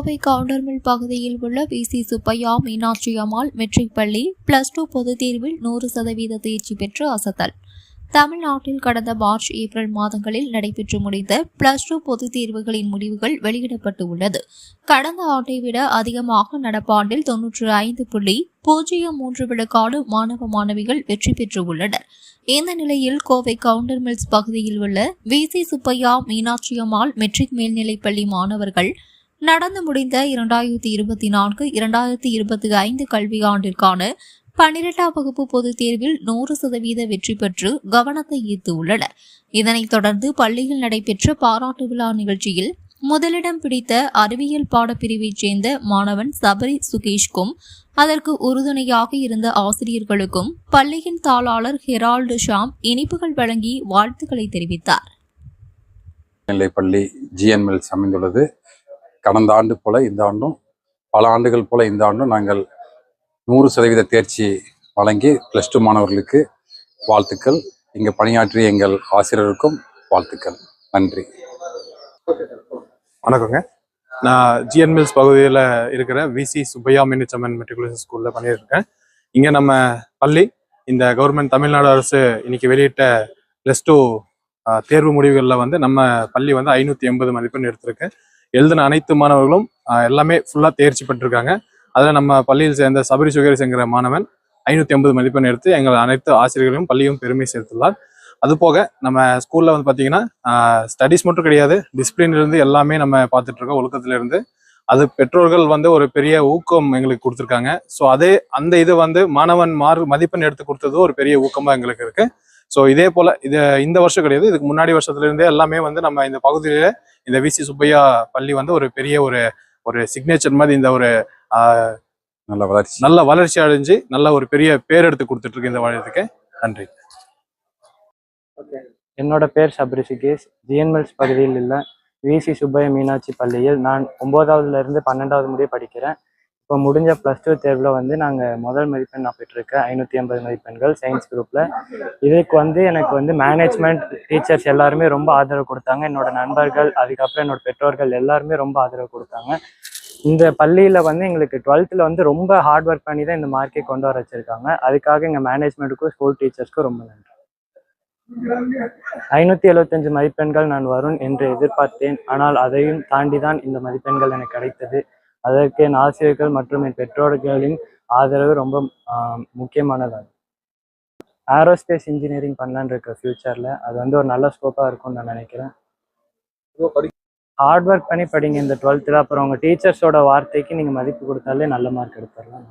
கோவை கவுண்டர்மில் பகுதியில் உள்ள விசி சுப்பையா மீனாட்சி அம்மாள் மெட்ரிக் பள்ளி +2 பொதுத் தேர்வில் 100% தேர்ச்சி பெற்று அசத்தல். தமிழ்நாட்டில் கடந்த மார்ச், ஏப்ரல் மாதங்களில் நடைபெற்று முடிந்த +2 பொதுத் தேர்வுகளின் முடிவுகள் வெளியிடப்பட்டு உள்ளது. கடந்த ஆண்டை விட அதிகமாக நடப்பாண்டில் 95.03% மாணவ மாணவிகள் வெற்றி பெற்று உள்ளனர். இந்த நிலையில் கோவை கவுண்டர்மில்ஸ் பகுதியில் உள்ள விசி சுப்பையா மீனாட்சி அம்மாள் மெட்ரிக் மேல்நிலைப்பள்ளி மாணவர்கள் நடந்து முடிந்த 2024-2025 கல்வியாண்டிற்கான 12ஆம் வகுப்பு பொதுத் தேர்வில் 100% வெற்றி பெற்று கவனத்தை ஈர்த்து உள்ளனர். இதனைத் தொடர்ந்து பள்ளியில் நடைபெற்ற பாராட்டு விழா நிகழ்ச்சியில் முதலிடம் பிடித்த அறிவியல் பாடப்பிரிவைச் சேர்ந்த மாணவன் சபரி சுகேஷ்கும் அதற்கு உறுதுணையாக இருந்த ஆசிரியர்களுக்கும் பள்ளியின் தாளாளர் ஹெரால்டு ஷாம் இனிப்புகள் வழங்கி வாழ்த்துக்களை தெரிவித்தார். பள்ளி ஜிஎன்எல் அமைந்துள்ளது. கடந்த ஆண்டு போல இந்த ஆண்டும், பல ஆண்டுகள் போல இந்த ஆண்டும் நாங்கள் 100% தேர்ச்சி வழங்கி +2 மாணவர்களுக்கு வாழ்த்துக்கள். இங்கே பணியாற்றிய எங்கள் ஆசிரியருக்கும் வாழ்த்துக்கள். நன்றி. வணக்கங்க. நான் ஜிஎன்எல்ஸ் பகுதியில் இருக்கிற விசி சுப்பையா மீனாட்சி மெட்ரிகுலேஷன் ஸ்கூலில் பண்ணியிருக்கேன். இங்கே நம்ம பள்ளி இந்த கவர்மெண்ட் தமிழ்நாடு அரசு இன்னைக்கு வெளியிட்ட +2 தேர்வு முடிவுகளில் வந்து நம்ம பள்ளி வந்து 580 மதிப்பெண் எடுத்திருக்கு. எழுதின அனைத்து மாணவர்களும் எல்லாமே ஃபுல்லாக தேர்ச்சி பெற்றிருக்காங்க. அதில் நம்ம பள்ளியில் சேர்ந்த சபரி சுகேஷ்ங்கிற மாணவன் 580 மதிப்பெண் எடுத்து எங்கள் அனைத்து ஆசிரியர்களையும் பள்ளியும் பெருமை சேர்த்துள்ளார். அதுபோக நம்ம ஸ்கூலில் வந்து பார்த்தீங்கன்னா ஸ்டடீஸ் மட்டும் கிடையாது, டிசிப்ளின்லேருந்து எல்லாமே நம்ம பார்த்துட்ருக்கோம். ஒழுக்கத்திலேருந்து அது பெற்றோர்கள் வந்து ஒரு பெரிய ஊக்கம் எங்களுக்கு கொடுத்துருக்காங்க. ஸோ அந்த இது வந்து மாணவன் மதிப்பெண் எடுத்து கொடுத்தது ஒரு பெரிய ஊக்கமாக எங்களுக்கு இருக்குது. ஸோ இதே போல் இந்த வருஷம் கிடையாது, இதுக்கு முன்னாடி வருஷத்துலேருந்தே எல்லாமே வந்து நம்ம இந்த பகுதியில இந்த விசி சுப்பையா பள்ளி வந்து ஒரு பெரிய ஒரு சிக்னேச்சர் மாதிரி இந்த ஒரு நல்ல வளர்ச்சி அடைஞ்சு நல்ல ஒரு பெரிய பேர் எடுத்து கொடுத்துட்டு இருக்கு இந்த வாழ்த்துக்கு. நன்றி. என்னோட பேர் சபரி சுகேஷ். ஜிஎன்எல்ஸ் பகுதியில் உள்ள விசி சுப்பையா மீனாட்சி பள்ளியில் நான் 9ஆவதுலேருந்து 12ஆவது முடிய படிக்கிறேன். இப்போ முடிஞ்ச +2 தேர்வில் வந்து நாங்கள் முதல் மதிப்பெண் நான் பெற்றிருக்கேன். 580 மதிப்பெண்கள் சயின்ஸ் குரூப்பில். இதுக்கு வந்து எனக்கு வந்து மேனேஜ்மெண்ட் டீச்சர்ஸ் எல்லாருமே ரொம்ப ஆதரவு கொடுத்தாங்க. என்னோட நண்பர்கள், அதுக்கப்புறம் என்னோட பெற்றோர்கள் எல்லாருமே ரொம்ப ஆதரவு கொடுத்தாங்க. இந்த பள்ளியில் வந்து எங்களுக்கு 12th வந்து ரொம்ப ஹார்ட் ஒர்க் பண்ணி தான் இந்த மார்க்கை கொண்டு வர வச்சுருக்காங்க. அதுக்காக எங்கள் மேனேஜ்மெண்ட்டுக்கும் ஸ்கூல் டீச்சர்ஸ்க்கும் ரொம்ப நன்றி. 575 மதிப்பெண்கள் நான் வரும் என்று எதிர்பார்த்தேன். ஆனால் அதையும் தாண்டி தான் இந்த மதிப்பெண்கள் எனக்கு கிடைத்தது. அதற்கு என் ஆசிரியர்கள் மற்றும் என் பெற்றோர்களின் ஆதரவு ரொம்ப முக்கியமானதாகும். ஏரோஸ்பேஸ் இன்ஜினியரிங் பண்ணலான்னு இருக்க ஃபியூச்சரில் அது வந்து ஒரு நல்ல ஸ்கோப்பாக இருக்கும்னு நான் நினைக்கிறேன். ஹார்ட் ஒர்க் பண்ணி படிங்க இந்த 12th. அப்புறம் உங்கள் டீச்சர்ஸோட வார்த்தைக்கு நீங்கள் மதிப்பு கொடுத்தாலே நல்ல மார்க் எடுத்துடலாம்.